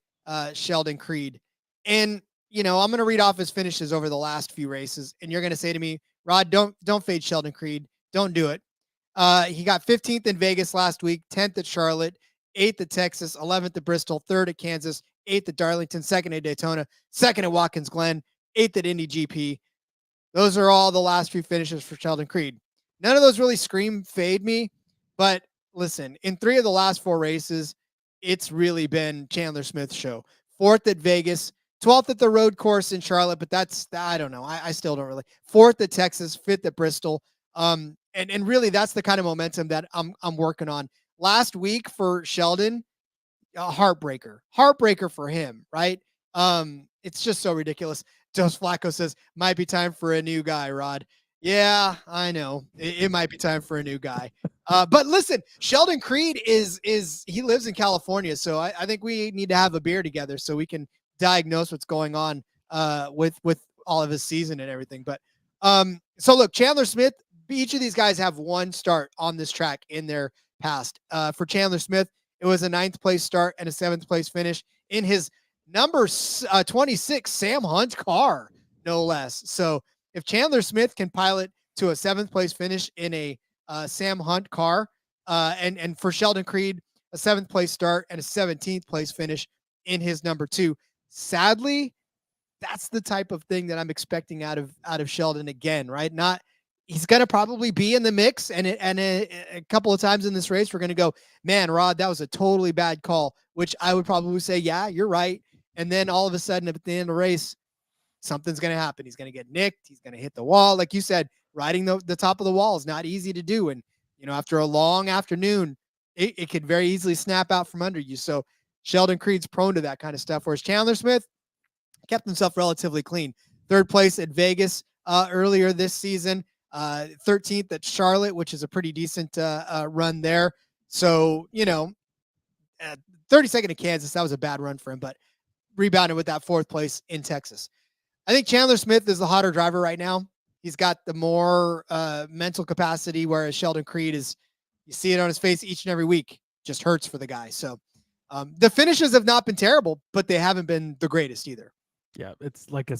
Sheldon Creed. And, I'm going to read off his finishes over the last few races. And you're going to say to me, Rod, don't fade Sheldon Creed. Don't do it. He got 15th in Vegas last week, 10th at Charlotte, 8th at Texas, 11th at Bristol, 3rd at Kansas, 8th at Darlington, 2nd at Daytona, 2nd at Watkins Glen, 8th at Indy GP. Those are all the last few finishes for Sheldon Creed. None of those really scream fade me, but listen, in 3 of the last 4 races, it's really been Chandler Smith's show. 4th at Vegas, 12th at the road course in Charlotte, but I don't know. I still don't really. 4th at Texas, 5th at Bristol. And really that's the kind of momentum that I'm working on. Last week for Sheldon, a heartbreaker for him, right? It's just so ridiculous. Dos Flacco says, might be time for a new guy, Rod. Yeah, I know. It might be time for a new guy. But listen, Sheldon Creed he lives in California, so I think we need to have a beer together so we can diagnose what's going on with all of his season and everything. But so look, Chandler Smith, each of these guys have one start on this track in their past. For Chandler Smith, it was a 9th place start and a 7th place finish in his number 26 Sam Hunt car, no less. So if Chandler Smith can pilot to a 7th place finish in a Sam Hunt car, and for Sheldon Creed, a 7th place start and a 17th place finish in his number 2. Sadly, that's the type of thing that I'm expecting out of Sheldon again, right? He's going to probably be in the mix, and a couple of times in this race, we're going to go, man, Rod, that was a totally bad call, which I would probably say, yeah, you're right. And then all of a sudden at the end of the race, something's going to happen. He's going to get nicked. He's going to hit the wall. Like you said, riding the top of the wall is not easy to do. And, after a long afternoon, it could very easily snap out from under you. So Sheldon Creed's prone to that kind of stuff. Whereas Chandler Smith kept himself relatively clean. 3rd place at Vegas earlier this season. 13th at Charlotte, which is a pretty decent run there. So, 32nd at Kansas, that was a bad run for him, but rebounded with that 4th place in Texas. I think Chandler Smith is the hotter driver right now. He's got the more mental capacity, whereas Sheldon Creed you see it on his face each and every week. Just hurts for the guy. So the finishes have not been terrible, but they haven't been the greatest either. Yeah, it's like a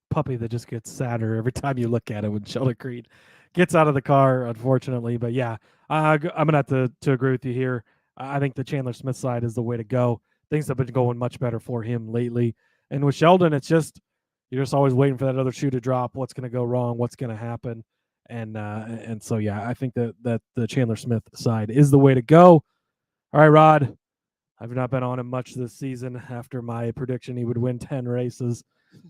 puppy that just gets sadder every time you look at it when Sheldon Creed gets out of the car, unfortunately. But yeah, I'm going to have to agree with you here. I think the Chandler Smith side is the way to go. Things have been going much better for him lately. And with Sheldon, it's just, you're just always waiting for that other shoe to drop. What's going to go wrong? What's going to happen? And so, yeah, I think that the Chandler Smith side is the way to go. All right, Rod, I've not been on him much this season after my prediction he would win 10 races,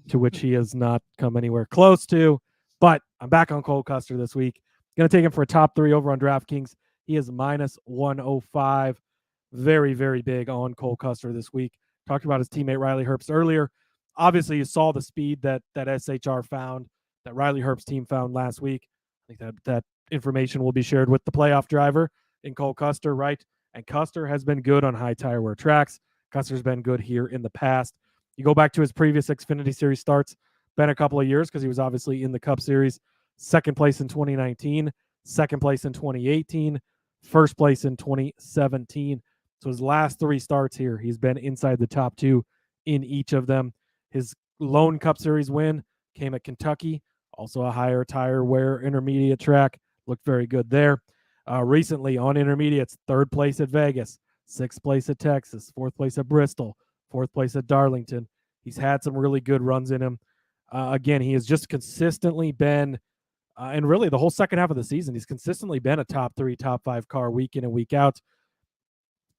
to which he has not come anywhere close to. But I'm back on Cole Custer this week. Going to take him for a top 3 over on DraftKings. He is -105. Very, very big on Cole Custer this week. Talked about his teammate Riley Herbst earlier. Obviously, you saw the speed that SHR found, that Riley Herbst's team found last week. I think that information will be shared with the playoff driver in Cole Custer, right? And Custer has been good on high tire wear tracks. Custer's been good here in the past. You go back to his previous Xfinity Series starts, been a couple of years because he was obviously in the Cup Series. 2nd place in 2019, 2nd place in 2018, 1st place in 2017. So his last 3 starts here, he's been inside the top 2 in each of them. His lone Cup Series win came at Kentucky, also a higher tire wear intermediate track. Looked very good there. Recently on intermediates, 3rd place at Vegas, 6th place at Texas, 4th place at Bristol, 4th place at Darlington. He's had some really good runs in him. Again, he has just consistently been, and really the whole second half of the season, he's consistently been a top 3, top 5 car week in and week out.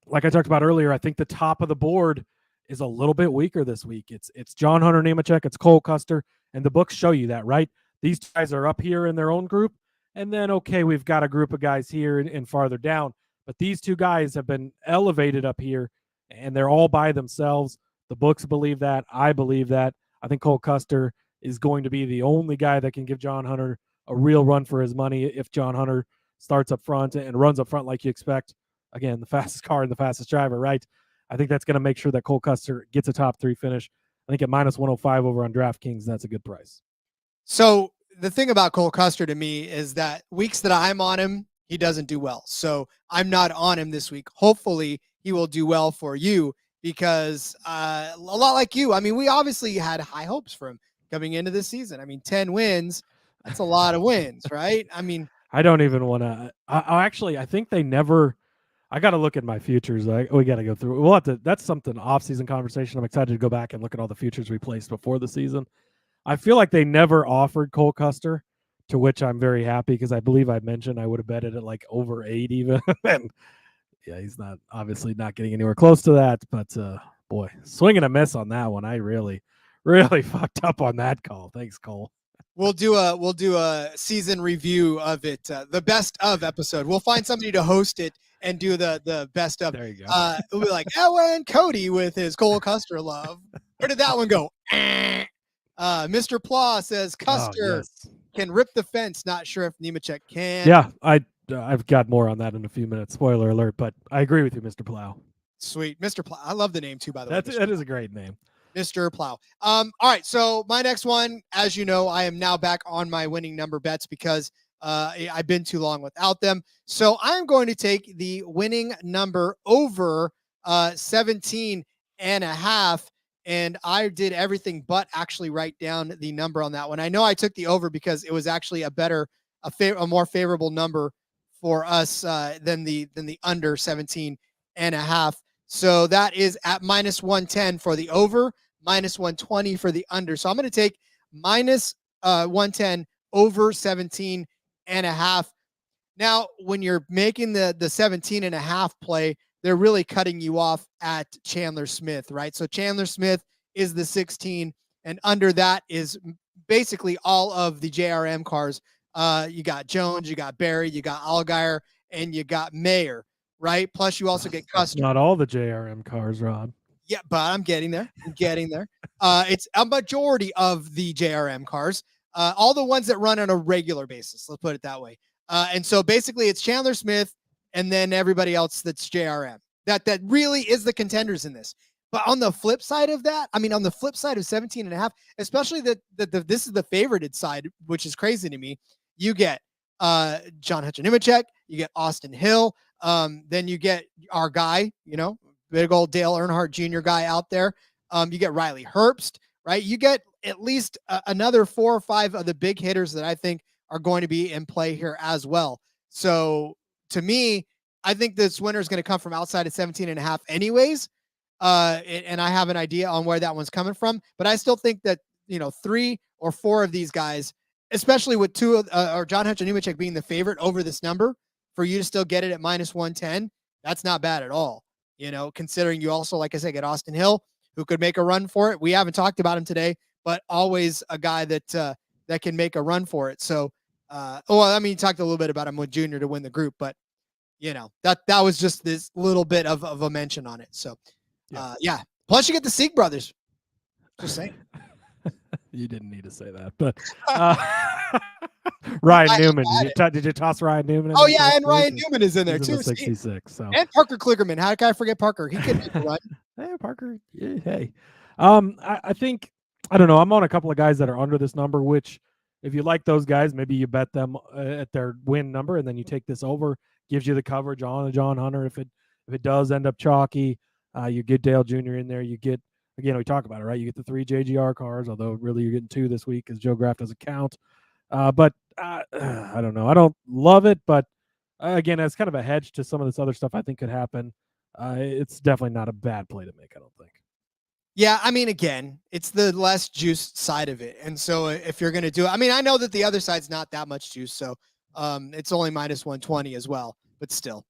Like I talked about earlier, I think the top of the board is a little bit weaker this week. It's John Hunter Nemechek, it's Cole Custer, and the books show you that, right? These guys are up here in their own group, and then, okay, we've got a group of guys here and farther down, but these 2 guys have been elevated up here, and they're all by themselves. The books believe that. I believe that. I think Cole Custer is going to be the only guy that can give John Hunter a real run for his money if John Hunter starts up front and runs up front like you expect. Again, the fastest car and the fastest driver, right? I think that's going to make sure that Cole Custer gets a top 3 finish. I think at minus 105 over on DraftKings, that's a good price. So the thing about Cole Custer to me is that weeks that I'm on him, he doesn't do well. So I'm not on him this week. Hopefully he will do well for you because a lot like you, I mean, we obviously had high hopes for him coming into this season. I mean, 10 wins, that's a lot of wins, right? I mean, I don't even want to. I think they never. I got to look at my futures. We got to go through. We'll have to. That's something off-season conversation. I'm excited to go back and look at all the futures we placed before the season. I feel like they never offered Cole Custer, to which I'm very happy because I believe I mentioned I would have bet it at like over 8 even. And yeah, he's not obviously not getting anywhere close to that. But boy, swing and a miss on that one. I really fucked up on that call. Thanks, Cole. We'll do a season review of it, the best of episode. We'll find somebody to host it and do the best of. There you go. We'll be like Ellen Cody with his Cole Custer love. Where did that one go? Mr. Plaw says Custer can rip the fence. Not sure if Nemechek can. Yeah, I've got more on that in a few minutes. Spoiler alert, but I agree with you, Mr. Plow. Sweet, Mr. Plow. I love the name too. By the way, That is a great name. Mr. Plow. All right. So my next one, as you know, I am now back on my winning number bets because I've been too long without them. So I'm going to take the winning number over 17 and a half. And I did everything but actually write down the number on that one. I know I took the over because it was actually a more favorable number for us than the under 17 and a half. So that is at minus 110 for the over, minus 120 for the under. So I'm going to take minus 110 over 17 and a half. Now, when you're making the 17 and a half play, they're really cutting you off at Chandler Smith, right? So Chandler Smith is the 16, and under that is basically all of the JRM cars. You got Jones, you got Barry, you got Allgaier, and you got Mayer. Right. Plus, you also get Custer. Not all the JRM cars, Rod. Yeah, but I'm getting there. It's a majority of the JRM cars, all the ones that run on a regular basis. Let's put it that way. And so basically, it's Chandler Smith and then everybody else that's JRM. That really is the contenders in this. But on the flip side of that, I mean, on the flip side of 17 and a half, especially that this is the favorited side, which is crazy to me. You get John Hutchinson-Nemechek, you get Austin Hill. Then you get our guy, big old Dale Earnhardt Jr. guy out there. You get Riley Herbst, right? You get at least another 4 or 5 of the big hitters that I think are going to be in play here as well. So to me, I think this winner is going to come from outside of 17 and a half anyways. And I have an idea on where that one's coming from, but I still think that, 3 or 4 of these guys, especially with 2 or John Hutchinson-Nemechek being the favorite over this number, for you to still get it at minus 110, that's not bad at all. Considering you also, like I said, get Austin Hill, who could make a run for it. We haven't talked about him today, but always a guy that can make a run for it. So, you talked a little bit about him with Junior to win the group, but that was just this little bit of a mention on it. So, yeah. Plus, you get the Sieg brothers. Just saying. You didn't need to say that, but Ryan Newman. Did you toss Ryan Newman? Oh yeah, and Ryan Newman is in there too. 66. So. And Parker Kligerman. How can I forget Parker? He can make a run. Hey, Parker. Yeah, hey. I think I don't know. I'm on a couple of guys that are under this number. Which, if you like those guys, maybe you bet them at their win number, and then you take this over. Gives you the coverage on John Hunter. If it does end up chalky, you get Dale Jr. in there. You get. Again, we talk about it, right? You get the 3 JGR cars, although really you're getting 2 this week because Joe Graff doesn't count. But I don't know. I don't love it, but again, it's kind of a hedge to some of this other stuff I think could happen. It's definitely not a bad play to make, I don't think. Yeah, I mean, again, it's the less juice side of it. And so if you're going to do it, I mean, I know that the other side's not that much juice, so it's only minus 120 as well, but still.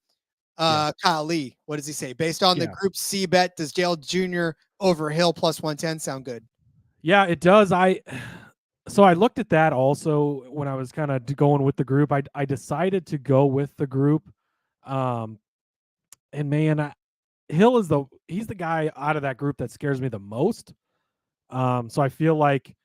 Kyle Lee, what does he say? Based on the Group C bet, does Dale Jr. over Hill plus 110 sound good? Yeah, it does. So I looked at that also when I was kind of going with the group. I decided to go with the group. And man, Hill he's the guy out of that group that scares me the most. So I feel like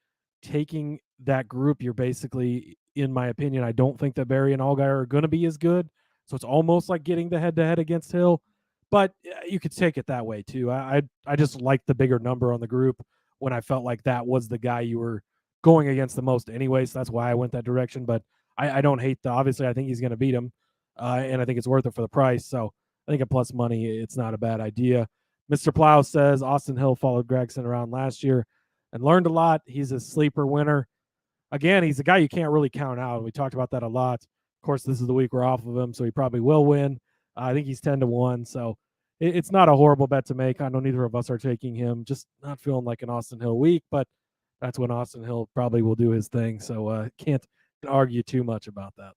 taking that group, you're basically, in my opinion, I don't think that Barry and Allgaier are going to be as good. So it's almost like getting the head-to-head against Hill, but you could take it that way too. I just like the bigger number on the group. when I felt like that was the guy you were going against the most anyway. So that's why I went that direction. But I don't hate obviously I think he's going to beat him. And I think it's worth it for the price. So I think at plus money, it's not a bad idea. Mr. Plow says Austin Hill followed Gregson around last year and learned a lot. He's a sleeper winner. Again, he's a guy you can't really count out. We talked about that a lot. Of course, this is the week we're off of him, so he probably will win. I think he's 10-1, so it's not a horrible bet to make. I know neither of us are taking him. Just not feeling like an Austin Hill week, but that's when Austin Hill probably will do his thing. So can't argue too much about that.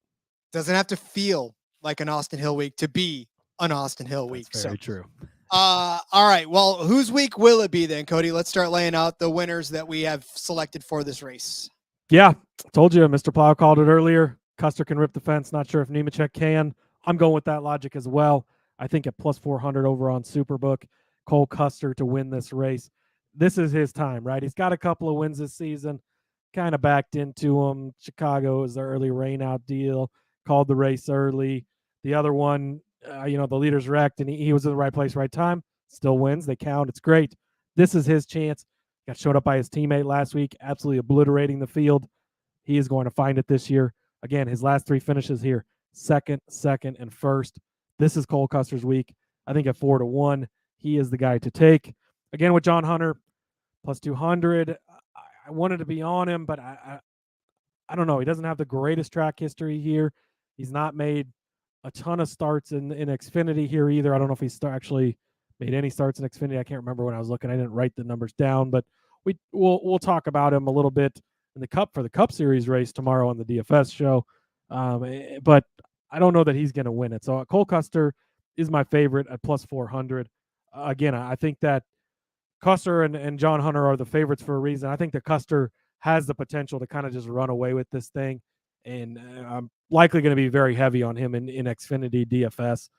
Doesn't have to feel like an Austin Hill week to be an Austin Hill week. That's very true. All right. Well, whose week will it be then, Cody? Let's start laying out the winners that we have selected for this race. Yeah, told you. Mr. Plow called it earlier. Custer can rip the fence. Not sure if Nemechek can. I'm going with that logic as well. I think at plus 400 over on Superbook, Cole Custer to win this race. This is his time, right? He's got a couple of wins this season. Kind of backed into him. Chicago is the early rain out deal. Called the race early. The other one, the leader's wrecked, and he was in the right place, right time. Still wins. They count. It's great. This is his chance. Got showed up by his teammate last week, absolutely obliterating the field. He is going to find it this year. Again, his last three finishes here, second, and first. This is Cole Custer's week. I think at 4-1, he is the guy to take. Again, with John Hunter, plus 200. I wanted to be on him, but I don't know. He doesn't have the greatest track history here. He's not made a ton of starts in Xfinity here either. I don't know if he's actually made any starts in Xfinity. I can't remember when I was looking. I didn't write the numbers down, but we'll talk about him a little bit in the Cup Series race tomorrow on the DFS show. But I don't know that he's going to win it. So Cole Custer is my favorite at plus 400. Again, I think that Custer and John Hunter are the favorites for a reason. I think that Custer has the potential to kind of just run away with this thing. And I'm likely going to be very heavy on him in Xfinity DFS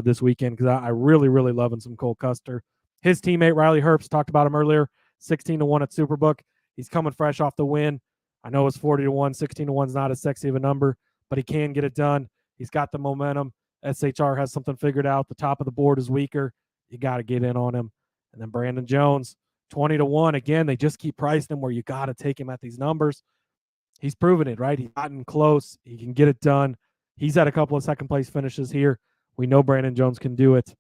this weekend because I really, really loving some Cole Custer. His teammate, Riley Herbst, talked about him earlier, 16-1 at Superbook. He's coming fresh off the win. I know it's 40-1. 16-1 is not as sexy of a number, but he can get it done. He's got the momentum. SHR has something figured out. The top of the board is weaker. You got to get in on him. And then Brandon Jones, 20-1. Again, they just keep pricing him where you got to take him at these numbers. He's proven it, right? He's gotten close. He can get it done. He's had a couple of second-place finishes here. We know Brandon Jones can do it.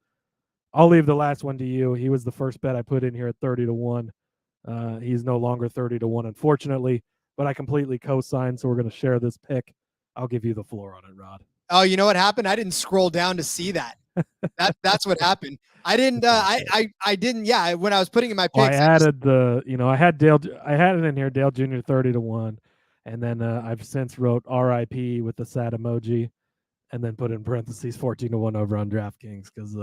I'll leave the last one to you. He was the first bet I put in here at 30-1. He's no longer 30-1, unfortunately, but I completely co-signed, so we're going to share this pick. I'll give you the floor on it, Rod. Oh, you know what happened? I didn't scroll down to see that. That's what happened. I didn't. I didn't. Yeah, when I was putting in my picks, I added I had Dale. I had it in here. Dale Jr. 30-1, and then I've since wrote RIP with the sad emoji, and then put in parentheses 14-1 over on DraftKings because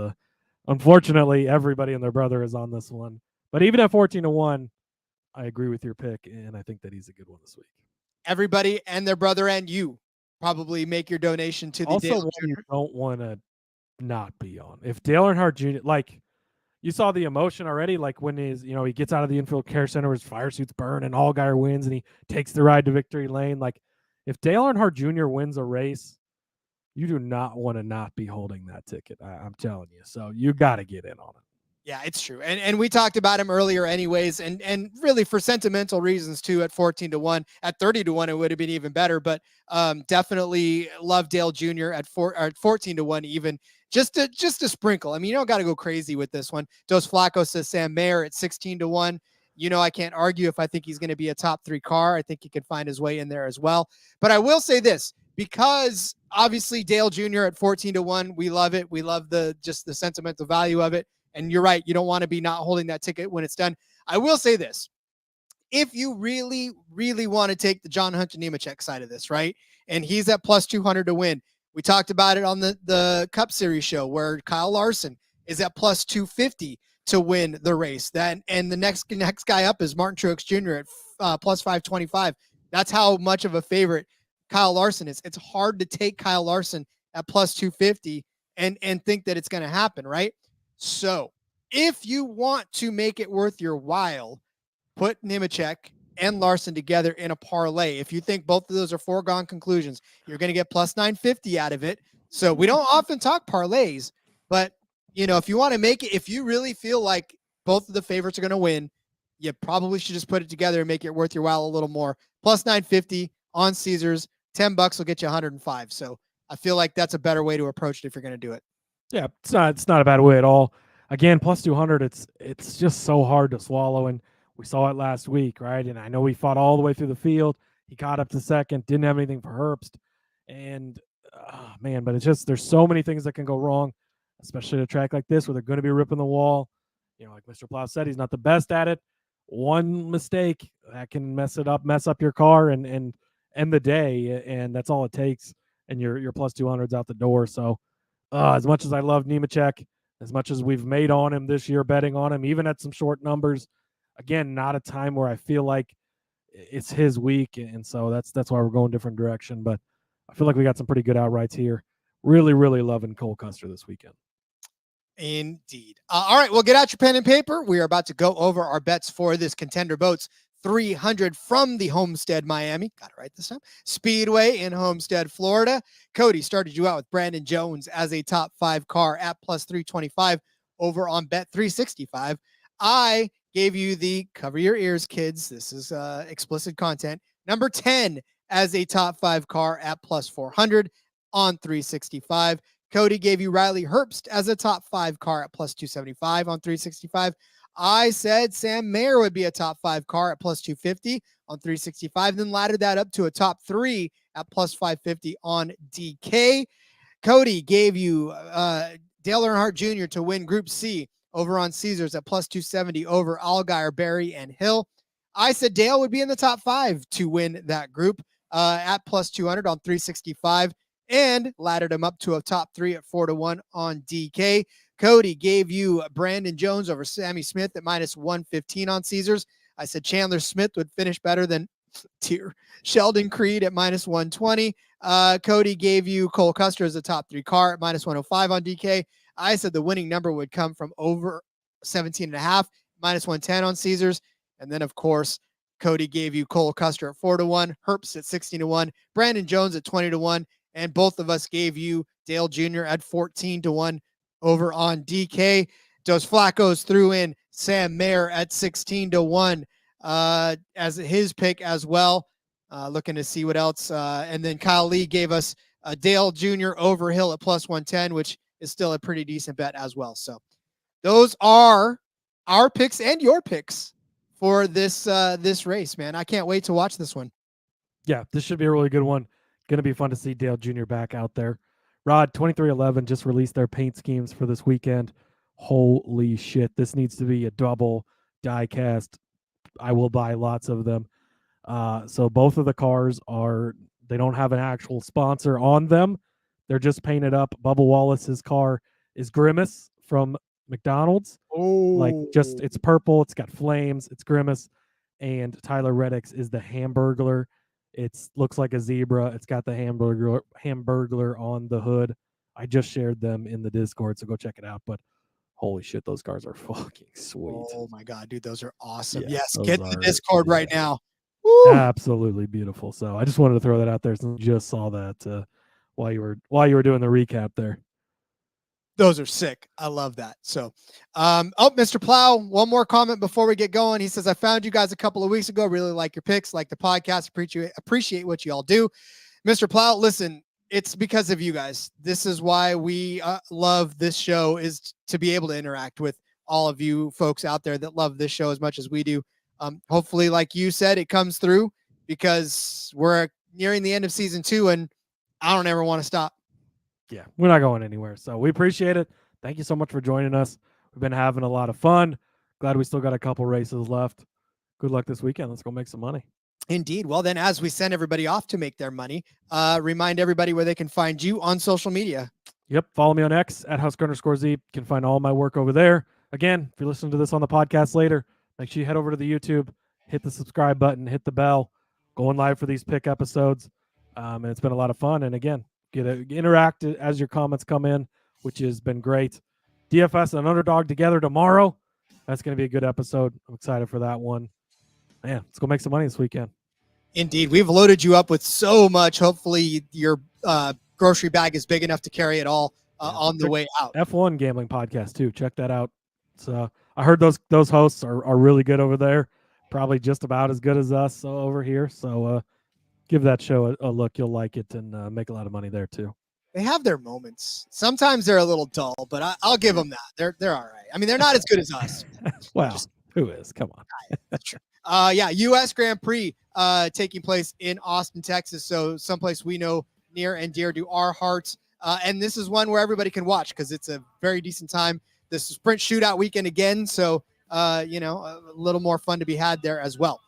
unfortunately everybody and their brother is on this one. But even at 14-1, I agree with your pick, and I think that he's a good one this week. Everybody and their brother and you probably make your donation to the also Dale one Jr. you don't want to not be on. If Dale Earnhardt Jr., like you saw the emotion already, like when he gets out of the infield care center, his fire suits burn and Allgaier wins and he takes the ride to victory lane. Like if Dale Earnhardt Jr. wins a race, you do not want to not be holding that ticket. I'm telling you. So you got to get in on it. Yeah, it's true. And we talked about him earlier anyways, and really for sentimental reasons too at 14-1. At 30-1, it would have been even better, but definitely love Dale Jr. at 14-1 even. Just to sprinkle. I mean, you don't got to go crazy with this one. Dos Flacco says Sam Mayer at 16-1. I can't argue if I think he's going to be a top 3 car. I think he can find his way in there as well. But I will say this, because obviously Dale Jr. at 14-1, we love it. We love the sentimental value of it. And you're right. You don't want to be not holding that ticket when it's done. I will say this. If you really, really want to take the John Hunter Nemechek side of this, right? And he's at plus 200 to win. We talked about it on the Cup Series show where Kyle Larson is at plus 250 to win the race. And the next guy up is Martin Truex Jr. at plus 525. That's how much of a favorite Kyle Larson is. It's hard to take Kyle Larson at plus 250 and think that it's going to happen, right? So if you want to make it worth your while, put Nemechek and Larson together in a parlay. If you think both of those are foregone conclusions, you're going to get plus 950 out of it. So we don't often talk parlays, but if you want to make it, if you really feel like both of the favorites are going to win, you probably should just put it together and make it worth your while a little more. Plus 950 on Caesars, $10 will get you 105. So I feel like that's a better way to approach it if you're going to do it. Yeah, it's not a bad way at all. Again, plus 200, it's just so hard to swallow, and we saw it last week, right? And I know we fought all the way through the field. He caught up to second, didn't have anything for Herbst, and man, but it's just there's so many things that can go wrong, especially at a track like this where they're going to be ripping the wall. You know, like Mr. Plow said, he's not the best at it. One mistake that can mess up your car and end the day, and that's all it takes. And your plus 200's out the door. So as much as I love Nemechek, as much as we've made on him this year, betting on him, even at some short numbers, again, not a time where I feel like it's his week, and so that's why we're going different direction. But I feel like we got some pretty good outrights here. Really, really loving Cole Custer this weekend. Indeed. All right, well, get out your pen and paper. We are about to go over our bets for this Contender Boats 300 from the Homestead-Miami. Got it right this time. Speedway in Homestead, Florida. Cody started you out with Brandon Jones as a top 5 car at plus 325 over on Bet 365. I gave you the cover your ears, kids. This is explicit content. Number 10 as a top 5 car at plus 400 on 365. Cody gave you Riley Herbst as a top 5 car at plus 275 on 365. I said Sam Mayer would be a top 5 car at plus 250 on 365, then laddered that up to a top 3 at plus 550 on DK. Cody gave you Dale Earnhardt Jr. to win Group C over on Caesars at plus 270 over Allgaier, Berry, and Hill. I said Dale would be in the top 5 to win that group at plus 200 on 365. And laddered him up to a top 3 at 4-1 on DK. Cody gave you Brandon Jones over Sammy Smith at minus 115 on Caesars. I said Chandler Smith would finish better than Sheldon Creed at minus 120. Cody gave you Cole Custer as a top 3 car at minus 105 on DK. I said the winning number would come from over 17.5, minus 110 on Caesars. And then, of course, Cody gave you Cole Custer at 4-1, Herbst at 16-1, Brandon Jones at 20-1. And both of us gave you Dale Jr. at 14-1 over on DK. Dos Flacos threw in Sam Mayer at 16-1 as his pick as well. Looking to see what else. And then Kyle Lee gave us Dale Jr. over Hill at plus 110, which is still a pretty decent bet as well. So those are our picks and your picks for this race, man. I can't wait to watch this one. Yeah, this should be a really good one. Going to be fun to see Dale Jr. back out there. Rod, 2311 just released their paint schemes for this weekend. Holy shit. This needs to be a double die cast. I will buy lots of them. So both of the cars they don't have an actual sponsor on them. They're just painted up. Bubba Wallace's car is Grimace from McDonald's. Oh, it's purple. It's got flames. It's Grimace. And Tyler Reddick's is the Hamburglar. It looks like a zebra. It's got the Hamburglar on the hood. I just shared them in the Discord, so go check it out. But holy shit, those cars are fucking sweet. Oh my god, dude, those are awesome. Yeah, yes, get the Discord right now. Woo! Absolutely beautiful. So I just wanted to throw that out there since you just saw that while you were doing the recap there. Those are sick. I love that. So, Mr. Plow, one more comment before we get going. He says, I found you guys a couple of weeks ago. Really like your picks, like the podcast. Appreciate what you all do. Mr. Plow, listen, it's because of you guys. This is why we love this show, is to be able to interact with all of you folks out there that love this show as much as we do. Hopefully, like you said, it comes through because we're nearing the end of season 2 and I don't ever want to stop. Yeah, we're not going anywhere. So we appreciate it. Thank you so much for joining us. We've been having a lot of fun. Glad we still got a couple races left. Good luck this weekend. Let's go make some money. Indeed. Well, then, as we send everybody off to make their money, remind everybody where they can find you on social media. Yep. Follow me on X at @Husker_Zeeb. You can find all my work over there. Again, if you're listening to this on the podcast later, make sure you head over to the YouTube, hit the subscribe button, hit the bell, going live for these pick episodes. And it's been a lot of fun. And again, interact as your comments come in, which has been great. DFS and Underdog together tomorrow. That's going to be a good episode. I'm excited for that one. Man, let's go make some money this weekend. Indeed. We've loaded you up with so much. Hopefully your grocery bag is big enough to carry it all on the way out. F1 Gambling Podcast, too. Check that out. It's I heard those hosts are really good over there, probably just about as good as us over here. So give that show a look. You'll like it and make a lot of money there too. They have their moments. Sometimes they're a little dull, but I'll give them that. They're all right. I mean, they're not as good as us. Well, who is? Come on. That's true. U.S. Grand Prix taking place in Austin, Texas. So someplace we know near and dear to our hearts. And this is one where everybody can watch because it's a very decent time. This is sprint shootout weekend again. So, a little more fun to be had there as well.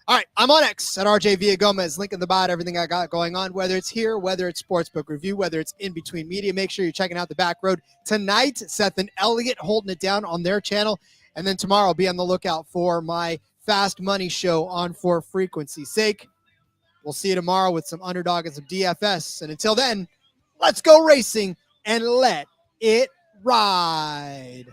All right, I'm on X at RJ Villagomez. Link in the bio, everything I got going on, whether it's here, whether it's Sportsbook Review, whether it's in between media. Make sure you're checking out the Back Road tonight. Seth and Elliott holding it down on their channel. And then tomorrow, be on the lookout for my Fast Money show on For Frequency's sake. We'll see you tomorrow with some Underdog and some DFS. And until then, let's go racing and let it ride.